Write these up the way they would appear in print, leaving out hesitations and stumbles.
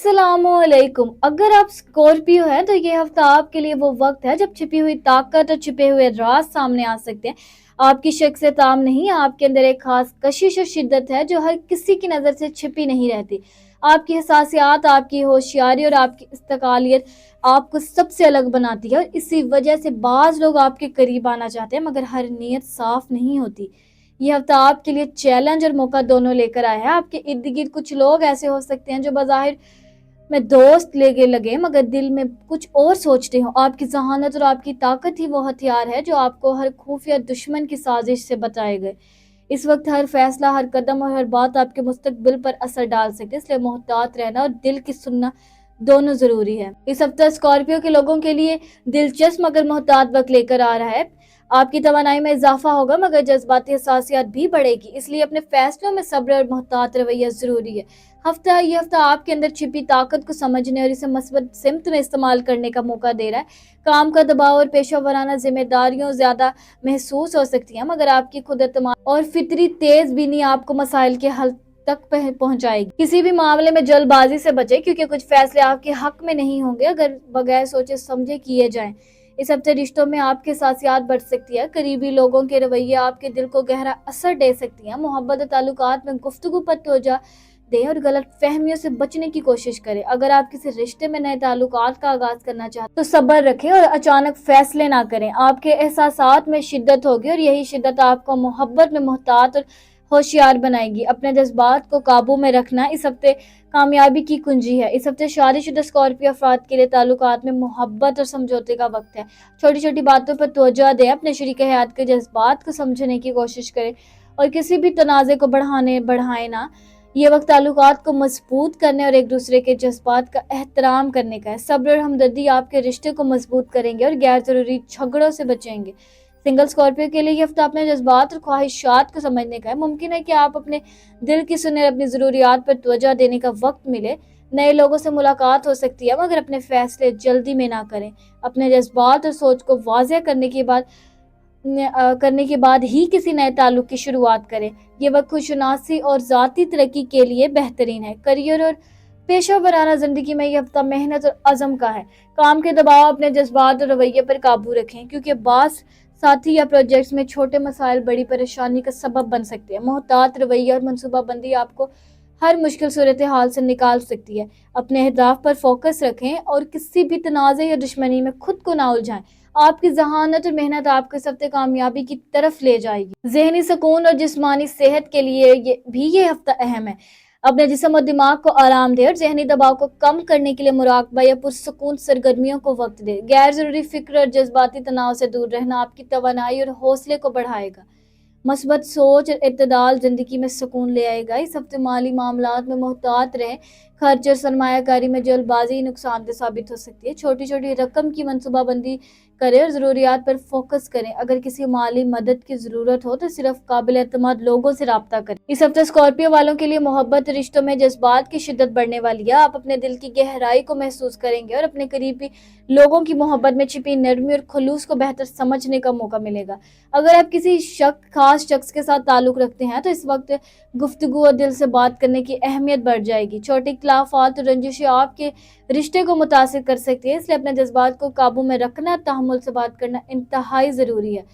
अस्सलाम वालेकुम। अगर आप स्कॉर्पियो हैं तो ये हफ्ता आपके लिए वो वक्त है जब छिपी हुई ताकत और छिपे हुए राज सामने आ सकते हैं। आपकी शख्सियत ताम नहीं, आपके अंदर एक खास कशिश और शिद्दत है जो हर किसी की नज़र से छिपी नहीं रहती। आपकी हसासियात, आपकी होशियारी और आपकी इस्तकालियत आपको सबसे अलग बनाती है, और इसी वजह से बाज लोग आपके करीब आना चाहते हैं मगर हर नीयत साफ नहीं होती। ये हफ्ता आपके लिए चैलेंज और मौका दोनों लेकर आया है। आपके इर्द गिर्द कुछ लोग ऐसे हो सकते हैं जो बाज़ाहिर में दोस्त लेके लगे मगर दिल में कुछ और सोचते हो। आपकी जहानत और आपकी ताकत ही वो हथियार है जो आपको हर खुफिया दुश्मन की साजिश से बचाए गए। इस वक्त हर फैसला, हर कदम और हर बात आपके मुस्तकबिल पर असर डाल सकती है, इसलिए मोहतात रहना और दिल की सुनना दोनों जरूरी है। इस हफ्ते स्कॉर्पियो के लोगों के लिए दिलचस्प मगर मोहतात वक्त लेकर आ रहा है। आपकी तवानाई में इजाफा होगा मगर जज्बाती हसासियत भी बढ़ेगी, इसलिए अपने फैसलों में सब्र और मोहतात रवैया जरूरी है। ये हफ्ता आपके अंदर छिपी ताकत को समझने और इसे मस्बत सिमत में इस्तेमाल करने का मौका दे रहा है। काम का दबाव और पेशा वराना जिम्मेदारियों ज्यादा महसूस हो सकती हैं मगर आपकी खुद एतमाद और फितरी तेज बीनी आपको मसाइल के हल तक पहुंचाएगी। किसी भी मामले में जल्दबाजी से बचे क्योंकि कुछ फैसले आपके हक में नहीं होंगे अगर बगैर सोचे समझे किए जाएं। इस हफ्ते रिश्तों में आपके सासियात बढ़ सकती है। करीबी लोगों के रवैये आपके दिल को गहरा असर दे सकती हैं। मोहब्बत ताल्लुकात में गुफ्तगू पर तवज्जो दें और गलत फहमियों से बचने की कोशिश करें। अगर आप किसी रिश्ते में नए ताल्लुकात का आगाज करना चाहते तो सब्र रखें और अचानक फैसले ना करें। आपके एहसासात में शिद्दत होगी और यही शिद्दत आपको मोहब्बत में मोहतात और होशियार बनाएगी। अपने जज्बात को काबू में रखना इस हफ्ते कामयाबी की कुंजी है। इस हफ्ते शादीशुदा स्कॉर्पियो अफराद के लिए ताल्लुकात में मोहब्बत और समझौते का वक्त है। छोटी छोटी बातों पर तवज्जो दें, अपने शरीक हयात के जज्बात को समझने की कोशिश करें और किसी भी तनाज़े को बढ़ाए ना। ये वक्त ताल्लुकात को मजबूत करने और एक दूसरे के जज्बात का एहतराम करने का है। सब्र और हमदर्दी आपके रिश्ते को मजबूत करेंगे और गैर जरूरी झगड़ों से बचेंगे। सिंगल स्कॉर्पियो के लिए ये हफ्ता अपने जज्बात और ख्वाहिशात को समझने का है। मुमकिन है कि आप अपने दिल की सुने, अपनी जरूरियात पर तवज्जो देने का वक्त मिले। नए लोगों से मुलाकात हो सकती है मगर अपने फैसले जल्दी में ना करें। अपने जज्बात और सोच को वाज़ेह करने के बाद ही किसी नए ताल्लुक की शुरुआत करें। ये वक्त खुशनासी और ज़ाती तरक्की के लिए बेहतरीन है। करियर और पेशा वराना जिंदगी में यह हफ्ता मेहनत और अज़म का है। काम के दबाव, अपने जज्बात और रवैये पर काबू रखें क्योंकि बास साथी या प्रोजेक्ट्स में छोटे मसाइल बड़ी परेशानी का सबब बन सकते हैं। मोहतात रवैया और मनसूबाबंदी आपको हर मुश्किल सूरत हाल से निकाल सकती है। अपने अहदाफ पर फोकस रखें और किसी भी तनाज़े या दुश्मनी में खुद को ना उलझाएं। आपकी जहानत और मेहनत आपको इस हफ्ते कामयाबी की तरफ ले जाएगी। ज़हनी सुकून और जिस्मानी सेहत के लिए ये हफ्ता अहम है। अपने जिस्म और दिमाग को आराम दे और ज़हनी दबाव को कम करने के लिए मुराकबा या पुरसुकून सरगर्मियों को वक्त दे। गैर जरूरी फिक्र और जज्बाती तनाव से दूर रहना आपकी तवानाई और हौसले को बढ़ाएगा। मस्बत सोच और इत्तेदाल जिंदगी में सुकून ले आएगा। इस हफ्ते माली मामलात में मोहतात रहें। खर्च और सरमायाकारी में जल्दबाजी नुकसानदेह साबित हो सकती है। छोटी छोटी रकम की मनसूबाबंदी करें और ज़रूरियात पर फोकस करें। अगर किसी माली मदद की ज़रूरत हो तो सिर्फ काबिल एतमाद लोगों से राब्ता करें। इस हफ्ते स्कॉर्पियो वालों के लिए मोहब्बत रिश्तों में जज्बात की शिद्दत बढ़ने वाली है। आप अपने दिल की गहराई को महसूस करेंगे और अपने करीबी लोगों की मोहब्बत में छिपी नरमी और खुलूस को बेहतर समझने का मौका मिलेगा। अगर आप किसी खास शख्स के साथ ताल्लुक रखते हैं तो इस वक्त गुफ्तगू और दिल से बात करने की अहमियत बढ़ जाएगी। छोटे इख्लाफात और रंजिशें आपके रिश्ते को मुतासिर कर सकती है, इसलिए अपने जज्बात को काबू में रखना, तहम्मुल से बात करना इंतहाई ज़रूरी है।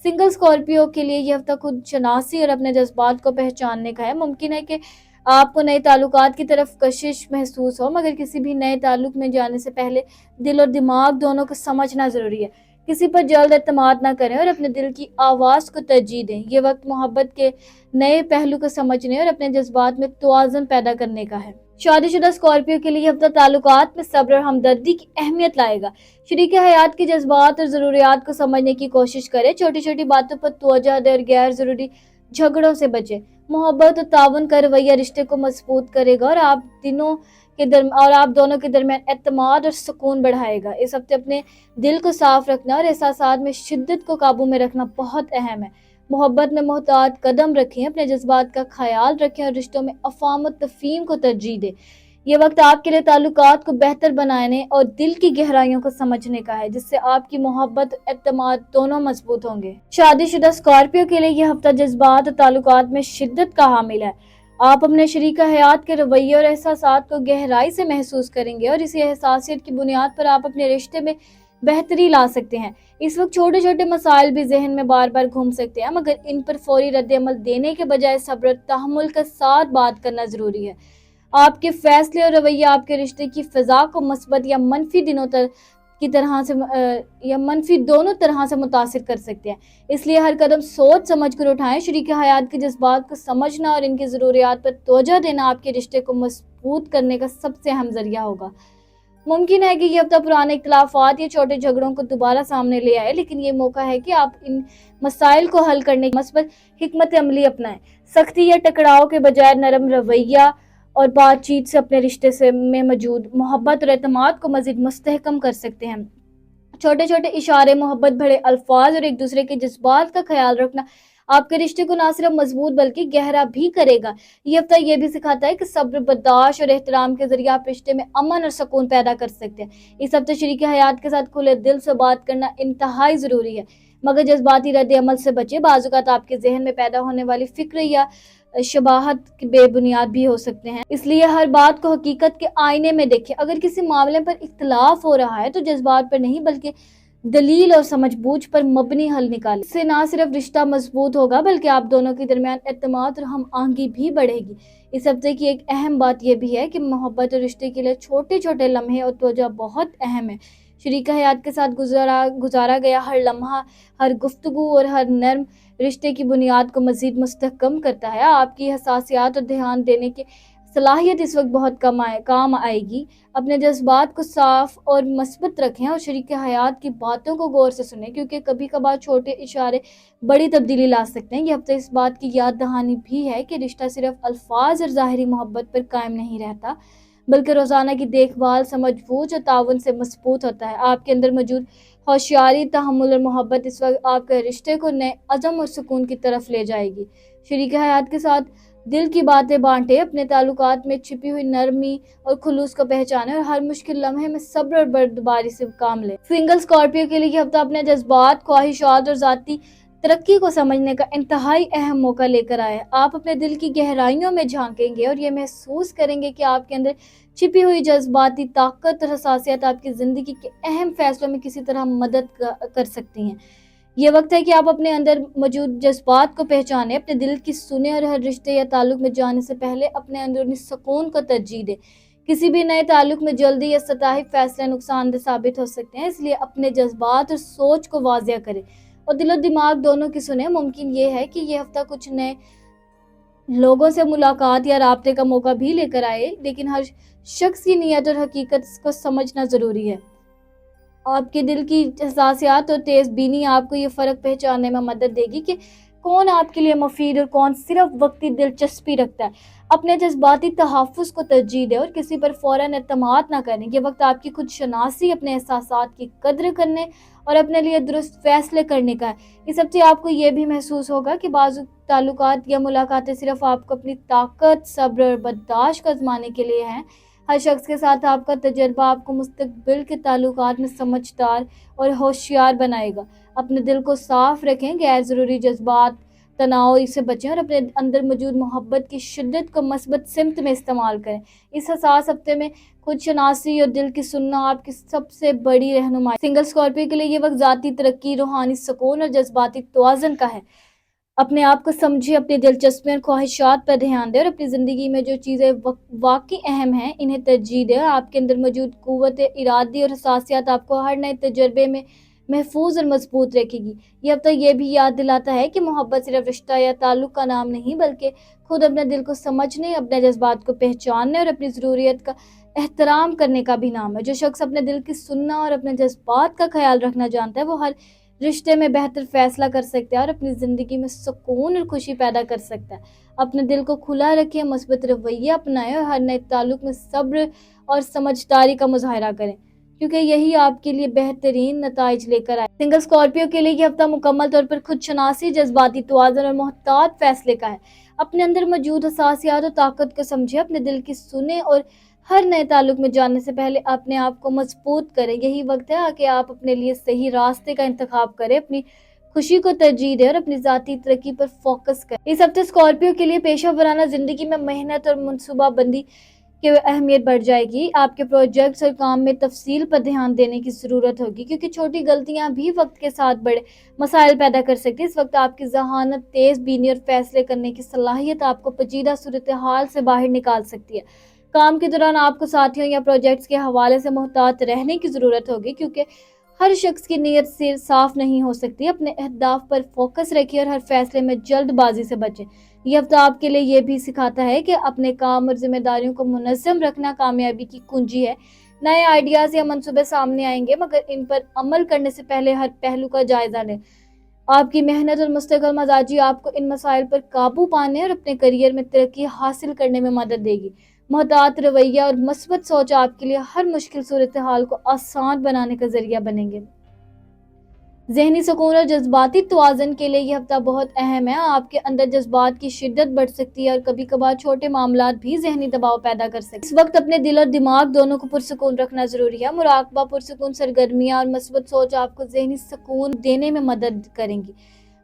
सिंगल स्कॉर्पियो के लिए यह हफ्ता खुद शनासी और अपने जज्बात को पहचानने का है। मुमकिन है कि आपको नए ताल्लुकात की तरफ कशिश महसूस हो मगर किसी भी नए ताल्लुक में जाने से पहले दिल और दिमाग दोनों को समझना ज़रूरी है। किसी पर जल्द एतमाद ना करें और अपने दिल की आवाज़ को तरजीह दें। ये वक्त मोहब्बत के नए पहलू को समझने और अपने जज्बात में तवाज़ुन पैदा करने का है। शादीशुदा स्कॉर्पियो के लिए हफ्ता ताल्लुकात में सब्र और हमदर्दी की अहमियत लाएगा। शरीक हयात के जज्बात और ज़रूरियात को समझने की कोशिश करें। छोटी छोटी बातों पर तवज्जो दें और गैर ज़रूरी झगड़ों से बचें। मोहब्बत और ताउन का रवैया रिश्ते को मजबूत करेगा और आप दोनों के दरमियान एतमाद और सुकून बढ़ाएगा। इस हफ्ते अपने दिल को साफ रखना और एहसासात में शिद्दत को काबू में रखना बहुत अहम है। मोहब्बत में मोहतात कदम रखें, अपने जज्बात का ख्याल रखें और रिश्तों में अफ़ाम और तफ़हीम को तरजीह दें। ये वक्त आपके लिए ताल्लुकात को बेहतर बनाने और दिल की गहराइयों को समझने का है, जिससे आपकी मोहब्बत एतमाद दोनों मजबूत होंगे। शादीशुदा स्कॉर्पियो के लिए यह हफ्ता जज्बात और ताल्लुकात में शिद्दत का हामिल है। آپ اپنے شریک حیات کے رویے اور احساسات کو گہرائی سے محسوس کریں گے اور اسی احساسیت کی بنیاد پر آپ اپنے رشتے میں بہتری لا سکتے ہیں۔ اس وقت چھوٹے چھوٹے مسائل بھی ذہن میں بار بار گھوم سکتے ہیں، مگر ان پر فوری رد عمل دینے کے بجائے صبر اور تحمل کے ساتھ بات کرنا ضروری ہے۔ آپ کے فیصلے اور رویہ آپ کے رشتے کی فضا کو مثبت یا منفی دونوں طرح سے متاثر کر سکتے ہیں۔ اس لیے ہر قدم سوچ سمجھ کر اٹھائیں۔ شریک حیات کے جذبات کو سمجھنا اور ان کی ضروریات پر توجہ دینا آپ کے رشتے کو مضبوط کرنے کا سب سے اہم ذریعہ ہوگا۔ ممکن ہے کہ یہ ہفتہ پرانے اختلافات یا چھوٹے جھگڑوں کو دوبارہ سامنے لے آئے، لیکن یہ موقع ہے کہ آپ ان مسائل کو حل کرنے کی مثبت حکمت عملی اپنائیں۔ سختی یا ٹکراؤ کے بجائے نرم رویہ اور بات چیت سے اپنے رشتے میں موجود محبت اور اعتماد کو مزید مستحکم کر سکتے ہیں۔ چھوٹے چھوٹے اشارے، محبت بھرے الفاظ اور ایک دوسرے کے جذبات کا خیال رکھنا آپ کے رشتے کو نہ صرف مضبوط بلکہ گہرا بھی کرے گا۔ یہ ہفتہ یہ بھی سکھاتا ہے کہ صبر، برداشت اور احترام کے ذریعے آپ رشتے میں امن اور سکون پیدا کر سکتے ہیں۔ اس ہفتے شریک حیات کے ساتھ کھلے دل سے بات کرنا انتہائی ضروری ہے، مگر جذباتی رد عمل سے بچیں۔ بعض اوقات آپ کے ذہن میں پیدا ہونے والی فکر یا شبہات بے بنیاد بھی ہو سکتے ہیں، اس لیے ہر بات کو حقیقت کے آئینے میں دیکھیں۔ اگر کسی معاملے پر اختلاف ہو رہا ہے تو جذبات پر نہیں بلکہ دلیل اور سمجھ بوجھ پر مبنی حل نکالیں۔ اس سے نہ صرف رشتہ مضبوط ہوگا بلکہ آپ دونوں کے درمیان اعتماد اور ہم آہنگی بھی بڑھے گی۔ اس ہفتے کی ایک اہم بات یہ بھی ہے کہ محبت اور رشتے کے لیے چھوٹے چھوٹے لمحے اور توجہ بہت اہم ہے۔ شریک حیات کے ساتھ گزارا گیا ہر لمحہ، ہر گفتگو اور ہر نرم رشتے کی بنیاد کو مزید مستحکم کرتا ہے۔ آپ کی حساسیات اور دھیان دینے کی صلاحیت اس وقت بہت کام آئے گی۔ اپنے جذبات کو صاف اور مثبت رکھیں اور شریک حیات کی باتوں کو غور سے سنیں، کیونکہ کبھی کبھار چھوٹے اشارے بڑی تبدیلی لا سکتے ہیں۔ یہ ہفتہ اس بات کی یاد دہانی بھی ہے کہ رشتہ صرف الفاظ اور ظاہری محبت پر قائم نہیں رہتا، بلکہ روزانہ کی دیکھ بھال، سمجھ بوجھ اور تعاون سے مضبوط ہوتا ہے۔ آپ کے اندر موجود ہوشیاری، تحمل اور محبت اس وقت آپ کے رشتے کو نئے عزم اور سکون کی طرف لے جائے گی۔ شریک حیات کے ساتھ دل کی باتیں بانٹیں، اپنے تعلقات میں چھپی ہوئی نرمی اور خلوص کو پہچانیں اور ہر مشکل لمحے میں صبر اور بردباری سے کام لیں۔ سنگل اسکارپیو کے لیے یہ ہفتہ اپنے جذبات، خواہشات اور ذاتی ترقی کو سمجھنے کا انتہائی اہم موقع لے کر آئے۔ آپ اپنے دل کی گہرائیوں میں جھانکیں گے اور یہ محسوس کریں گے کہ آپ کے اندر چھپی ہوئی جذباتی طاقت اور حساسیت آپ کی زندگی کے اہم فیصلوں میں کسی طرح مدد کر سکتی ہیں۔ یہ وقت ہے کہ آپ اپنے اندر موجود جذبات کو پہچانیں، اپنے دل کی سنیں اور ہر رشتے یا تعلق میں جانے سے پہلے اپنے اندرونی سکون کو ترجیح دیں۔ کسی بھی نئے تعلق میں جلدی یا سطحی فیصلے نقصان دہ ثابت ہو سکتے ہیں، اس لیے اپنے جذبات اور سوچ کو واضح کریں اور دل و دماغ دونوں کی سنیں۔ ممکن یہ ہے کہ یہ ہفتہ کچھ نئے لوگوں سے ملاقات یا رابطے کا موقع بھی لے کر آئے، لیکن ہر شخص کی نیت اور حقیقت کو سمجھنا ضروری ہے۔ آپ کے دل کی حساسیات اور تیز بینی آپ کو یہ فرق پہچاننے میں مدد دے گی کہ کون آپ کے لیے مفید اور کون صرف وقتی دلچسپی رکھتا ہے۔ اپنے جذباتی تحفظ کو ترجیح دیں اور کسی پر فوراً اعتماد نہ کریں۔ یہ وقت آپ کی خود شناسی، اپنے احساسات کی قدر کرنے اور اپنے لیے درست فیصلے کرنے کا ہے۔ اس ہفتے آپ کو یہ بھی محسوس ہوگا کہ بعض تعلقات یا ملاقاتیں صرف آپ کو اپنی طاقت، صبر اور برداشت کو آزمانے کے لیے ہیں۔ ہر شخص کے ساتھ آپ کا تجربہ آپ کو مستقبل کے تعلقات میں سمجھدار اور ہوشیار بنائے گا۔ اپنے دل کو صاف رکھیں، غیر ضروری جذبات، تناؤ سے بچیں اور اپنے اندر موجود محبت کی شدت کو مثبت سمت میں استعمال کریں۔ اس حساس ہفتے میں خود شناسی اور دل کی سننا آپ کی سب سے بڑی رہنمائی۔ سنگل اسکارپیو کے لیے یہ وقت ذاتی ترقی، روحانی سکون اور جذباتی توازن کا ہے۔ اپنے آپ کو سمجھیں، اپنی دلچسپیوں اور خواہشات پر دھیان دیں اور اپنی زندگی میں جو چیزیں واقعی اہم ہیں انہیں ترجیح دیں۔ آپ کے اندر موجود قوت ارادی اور حساسیت آپ کو ہر نئے تجربے میں محفوظ اور مضبوط رکھے گی۔ یہ ہفتہ یہ بھی یاد دلاتا ہے کہ محبت صرف رشتہ یا تعلق کا نام نہیں، بلکہ خود اپنے دل کو سمجھنے، اپنے جذبات کو پہچاننے اور اپنی ضروریت کا احترام کرنے کا بھی نام ہے۔ جو شخص اپنے دل کی سننا اور اپنے جذبات کا خیال رکھنا جانتا ہے، وہ ہر رشتے میں بہتر فیصلہ کر سکتا ہے اور اپنی زندگی میں سکون اور خوشی پیدا کر سکتا ہے۔ اپنے دل کو کھلا رکھیں، مثبت رویہ اپنائیں اور ہر نئے تعلق میں صبر اور سمجھداری کا مظاہرہ کریں، کیونکہ یہی آپ کے لیے بہترین نتائج لے کر آئے۔ سنگل اسکارپیو کے لیے یہ ہفتہ مکمل طور پر خود شناسی، جذباتی توازن اور محتاط فیصلے کا ہے۔ اپنے اندر موجود حساسیات اور طاقت کو سمجھیں، اپنے دل کی سنیں اور ہر نئے تعلق میں جانے سے پہلے اپنے آپ کو مضبوط کریں۔ یہی وقت ہے کہ آپ اپنے لیے صحیح راستے کا انتخاب کریں، اپنی खुशी को तरजीह दें और अपनी ذاتی तरक्की पर फोकस करें। इस हफ्ते स्कॉर्पियो के लिए पेशा वराना जिंदगी में मेहनत और मनसूबाबंदी की अहमियत बढ़ जाएगी। आपके प्रोजेक्ट्स और काम में तफसील पर ध्यान देने की ज़रूरत होगी, क्योंकि छोटी गलतियां भी वक्त के साथ बड़े मसाइल पैदा कर सकती हैं। इस वक्त आपकी जहानत, तेज बीनी और फैसले करने की सलाहियत आपको पेचीदा सूरत हाल से बाहर निकाल सकती है। काम के दौरान आपको साथियों या प्रोजेक्ट्स के हवाले से मुहतात रहने की ज़रूरत होगी, क्योंकि हर शख्स की नीयत से साफ नहीं हो सकती। अपने अहदाफ पर फोकस रखिए और हर फैसले में जल्दबाजी से बचें। ये हफ्ता आपके लिए ये भी सिखाता है कि अपने काम और जिम्मेदारियों को मुनज़्ज़म रखना कामयाबी की कुंजी है। नए आइडियाज़ या मंसूबे सामने आएंगे, मगर इन पर अमल करने से पहले हर पहलू का जायजा लें। आपकी मेहनत और मुस्तकिल मजाजी आपको इन मसाइल पर काबू पाने और अपने करियर में तरक्की हासिल करने में मदद देगी। मोहतात रवैया और मस्बत सोच आपके लिए हर मुश्किल सूरत हाल को आसान बनाने का जरिया बनेंगे। ज़हनी सुकून और जज्बाती तवाज़ुन के लिए यह हफ्ता बहुत अहम है। आपके अंदर जज्बात की शिद्दत बढ़ सकती है और कभी कभार छोटे मामलात भी ज़हनी दबाव पैदा कर सकते हैं। इस वक्त अपने दिल और दिमाग दोनों को पुरसुकून रखना ज़रूरी है। मुराकबा, पुरसुकून सरगर्मियाँ और मस्बत सोच आपको ज़हनी सुकून देने में मदद करेंगी।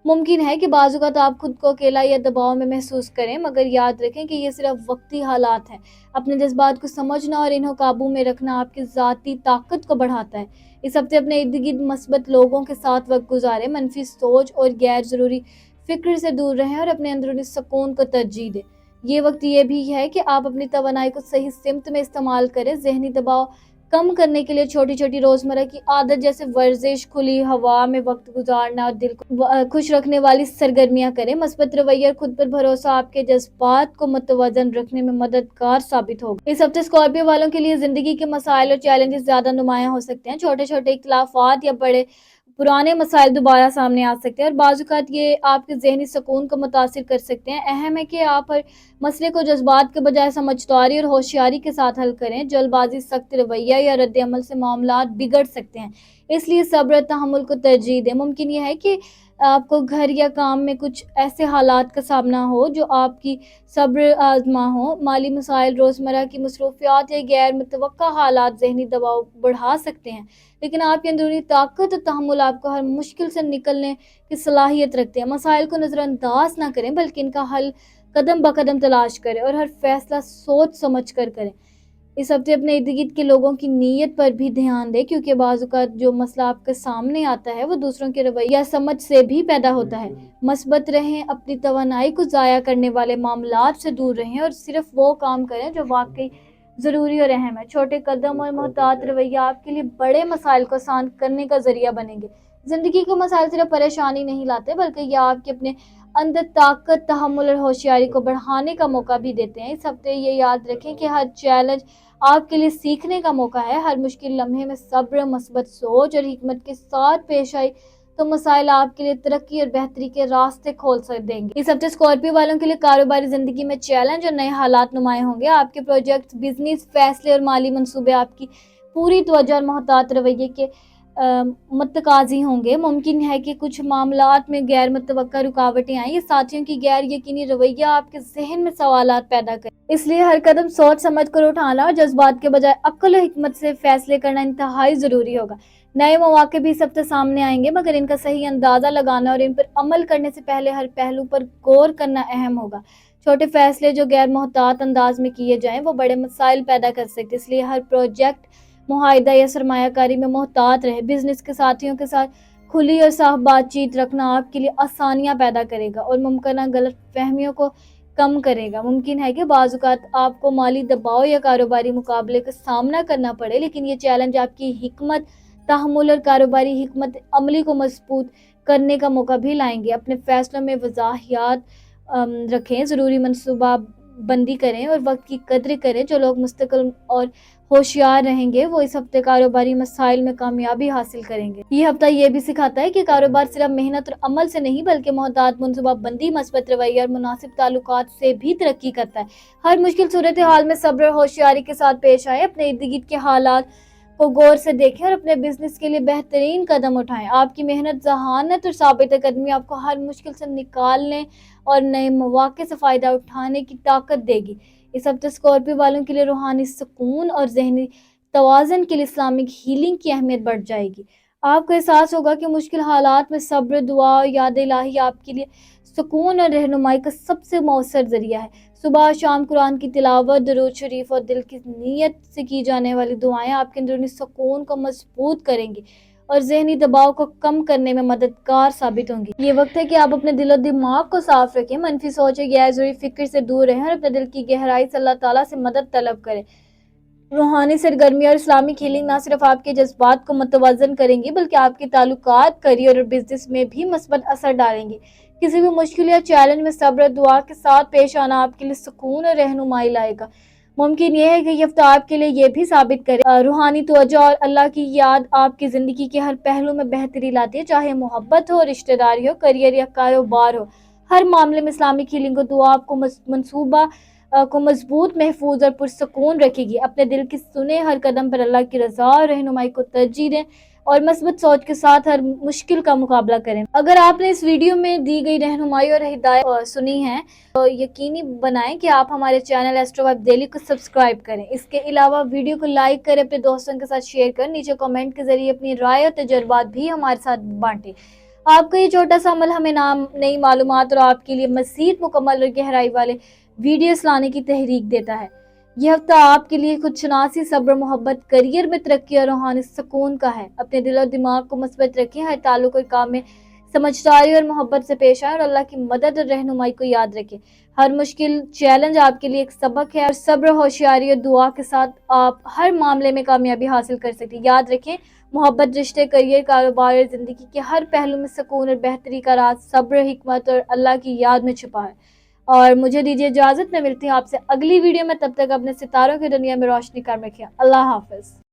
मुमकिन है कि बाज़ औक़ात आप खुद को अकेला या दबाव में महसूस करें, मगर याद रखें कि ये सिर्फ वक्ती हालात हैं। अपने जज्बात को समझना और इन्हें काबू में रखना आपकी ज़ाती ताकत को बढ़ाता है। इस हफ्ते अपने इर्द गिर्द मस्बत लोगों के साथ वक्त गुजारें, मनफी सोच और गैर ज़रूरी फिक्र से दूर रहें और अपने अंदरूनी सुकून को तरजीह दें। ये वक्त ये भी है कि आप अपनी तवानाई को सही सिमत में इस्तेमाल करें। ज़हनी दबाव कम करने के लिए छोटी छोटी रोजमर्रा की आदत जैसे वर्जिश, खुली हवा में वक्त गुजारना और दिल को खुश रखने वाली सरगर्मियां करें। मस्बत रवैया और खुद पर भरोसा आपके जज्बात को मुतवज़न रखने में मददगार साबित होगा। इस हफ्ते स्कॉर्पियो वालों के लिए जिंदगी के मसाइल और चैलेंजेस ज्यादा नुमायां हो सकते हैं। छोटे छोटे इख्तिलाफात या बड़े पुराने मसाइल दोबारा सामने आ सकते हैं और बाज़ औक़ात ये आपके ज़हनी सुकून को मुतासिर कर सकते हैं। अहम है कि आप हर मसले को जज्बात के बजाय समझदारी और होशियारी के साथ हल करें। जल्दबाजी, सख्त रवैया या रद्द अमल से मामलात बिगड़ सकते हैं, इसलिए सब्र और तहम्मुल को तरजीह दें। मुमकिन यह है कि आपको घर या काम में कुछ ऐसे हालात का सामना हो जो आपकी सब्र आजमा हो। माली मसाइल, रोज़मर्रा की मसरूफियात या गैर मुतवक्का हालात ज़हनी दबाव बढ़ा सकते हैं, लेकिन आपकी अंदरूनी ताकत और तहम्मुल आपको हर मुश्किल से निकलने की सलाहियत रखते हैं। मसाइल को नज़रअंदाज ना करें, बल्कि इनका हल कदम ब कदम तलाश करें और हर फैसला सोच समझ कर करें। इस हफ्ते अपने इर्द गिर्द के लोगों की नीयत पर भी ध्यान दें, क्योंकि बाज़ औक़ात जो मसला आपके सामने आता है वो दूसरों के रवैया समझ से भी पैदा होता है। मस्बत रहें, अपनी तवानाई को ज़ाया करने वाले मामलात से दूर रहें और सिर्फ वो काम करें जो वाकई ज़रूरी और अहम है। छोटे कदम और मोहतात रवैया आपके लिए बड़े मसाइल को आसान करने का जरिया बनेंगे। ज़िंदगी के मसाइल सिर्फ परेशानी नहीं लाते, बल्कि यह आपके अपने अंदर ताकत, तहम्मुल और होशियारी को बढ़ाने का मौका भी देते हैं। इस हफ्ते ये याद रखें कि हर चैलेंज आपके लिए सीखने का मौका है। हर मुश्किल लम्हे में सब्र, मस्बत सोच और हिकमत के साथ पेश आई तो मसाइल आपके लिए तरक्की और बेहतरी के रास्ते खोल कर देंगे। इस हफ्ते स्कॉर्पियो वालों के लिए कारोबारी जिंदगी में चैलेंज और नए हालात नुमाया होंगे। आपके प्रोजेक्ट, बिजनेस, फैसले और माली मंसूबे आपकी पूरी तवज्जो और मोहतात रवैये के मुतकाजी होंगे। मुमकिन है कि कुछ मामलात में गैर मुतवक्का रुकावटें आएं। ये साथियों की गैर यकीनी रवैया आपके जहन में सवालात पैदा करें, इसलिए हर कदम सोच समझ कर उठाना और जज्बात के बजाय अक्ल और हिकमत से फैसले करना इंतहाई जरूरी होगा। नए मौके भी इस हफ्ते सामने आएंगे, मगर इनका सही अंदाजा लगाना और इन पर अमल करने से पहले हर पहलू पर गौर करना अहम होगा। छोटे फैसले जो गैर मोहतात अंदाज में किए जाएं वो बड़े मसाइल पैदा कर सकते, इसलिए हर प्रोजेक्ट, मुआहिदा या सरमायाकारी में मोहतात रहे। बिजनेस के साथियों के साथ खुली और साफ बातचीत रखना आपके लिए आसानियां पैदा करेगा और मुमकिन गलत फहमियों को कम करेगा। मुमकिन है कि बाज़ औक़ात आपको माली दबाव या कारोबारी मुकाबले का सामना करना पड़े, लेकिन ये चैलेंज आपकी हिकमत, तहम्मुल और कारोबारी हिकमत अमली को मजबूत करने का मौका भी लाएंगे। अपने फैसलों में वज़ाहियत रखें, ज़रूरी मनसूबा बंदी करें और वक्त की कद्र करें। जो लोग मुस्तकिल और होशियार रहेंगे वो इस हफ्ते कारोबारी मसाइल में कामयाबी हासिल करेंगे। ये हफ्ता ये भी सिखाता है कि कारोबार सिर्फ मेहनत और अमल से नहीं, बल्कि मोहतात मनसूबा बंदी, मस्बत रवैया और मुनासिब ताल्लुकात से भी तरक्की करता है। हर मुश्किल सूरत हाल में सब्र और होशियारी के साथ पेश आए। अपने इर्द गिर्द के हालात को गौर से देखें और अपने बिजनेस के लिए बेहतरीन कदम उठाएं। आपकी मेहनत, जहानत और साबित कदमी आपको हर मुश्किल से निकालने और नए मौके से फ़ायदा उठाने की ताकत देगी। इस हफ्ते स्कॉर्पियो वालों के लिए रूहानी सुकून और ज़हनी तवाज़ुन के लिए इस्लामिक हीलिंग की अहमियत बढ़ जाएगी। آپ کو احساس ہوگا کہ مشکل حالات میں صبر، دعا اور یاد الہی آپ کے لیے سکون اور رہنمائی کا سب سے مؤثر ذریعہ ہے۔ صبح اور شام قرآن کی تلاوت، درود شریف اور دل کی نیت سے کی جانے والی دعائیں آپ کے اندرونی سکون کو مضبوط کریں گی اور ذہنی دباؤ کو کم کرنے میں مددگار ثابت ہوں گی۔ یہ وقت ہے کہ آپ اپنے دل و دماغ کو صاف رکھیں، منفی سوچیں، غیر ضروری فکر سے دور رہیں اور اپنے دل کی گہرائی سے اللہ تعالیٰ سے مدد طلب کریں۔ روحانی سرگرمی اور اسلامی ہیلنگ نہ صرف آپ کے جذبات کو متوازن کریں گی بلکہ آپ کے تعلقات، کریئر اور بزنس میں بھی مثبت اثر ڈالیں گی۔ کسی بھی مشکل یا چیلنج میں صبر اور دعا کے ساتھ پیش آنا آپ کے لیے سکون اور رہنمائی لائے گا۔ ممکن یہ ہے کہ یہ ہفتہ آپ کے لیے یہ بھی ثابت کرے روحانی توجہ اور اللہ کی یاد آپ کی زندگی کے ہر پہلو میں بہتری لاتی ہے، چاہے محبت ہو، رشتہ داری ہو، کریئر یا کاروبار ہو۔ ہر معاملے میں اسلامی ہیلنگ و دعا آپ کو منصوبہ کو مضبوط، محفوظ اور پرسکون رکھے گی۔ اپنے دل کی سنے ہر قدم پر اللہ کی رضا اور رہنمائی کو ترجیح دیں اور مثبت سوچ کے ساتھ ہر مشکل کا مقابلہ کریں۔ اگر آپ نے اس ویڈیو میں دی گئی رہنمائی اور ہدایت سنی ہے تو یقینی بنائیں کہ آپ ہمارے چینل ایسٹرو وائب ڈیلی کو سبسکرائب کریں۔ اس کے علاوہ ویڈیو کو لائک کریں، اپنے دوستوں کے ساتھ شیئر کریں، نیچے کمنٹ کے ذریعے اپنی رائے اور تجربات بھی ہمارے ساتھ بانٹیں۔ آپ کا یہ چھوٹا سا عمل ہمیں نئی معلومات اور آپ کے لیے مزید مکمل اور گہرائی والے ویڈیوز لانے کی تحریک دیتا ہے۔ یہ ہفتہ آپ کے لیے خود شناسی، صبر، محبت، کریئر میں ترقی اور روحانی سکون کا ہے۔ اپنے دل و دماغ کو مثبت رکھیں، ہر تعلق اور کام میں سمجھداری اور محبت سے پیش آئیں اور اللہ کی مدد اور رہنمائی کو یاد رکھیں۔ ہر مشکل چیلنج آپ کے لیے ایک سبق ہے اور صبر، ہوشیاری اور دعا کے ساتھ آپ ہر معاملے میں کامیابی حاصل کر سکتے ہیں۔ یاد رکھیں، محبت، رشتے، کریئر، کاروبار اور زندگی کے ہر پہلو میں سکون اور بہتری کا راز صبر، حکمت اور اللہ کی یاد میں چھپا ہے۔ اور مجھے دیجیے اجازت، میں ملتی ہوں آپ سے اگلی ویڈیو میں، تب تک اپنے ستاروں کی دنیا میں روشنی قائم رکھیں۔ اللہ حافظ۔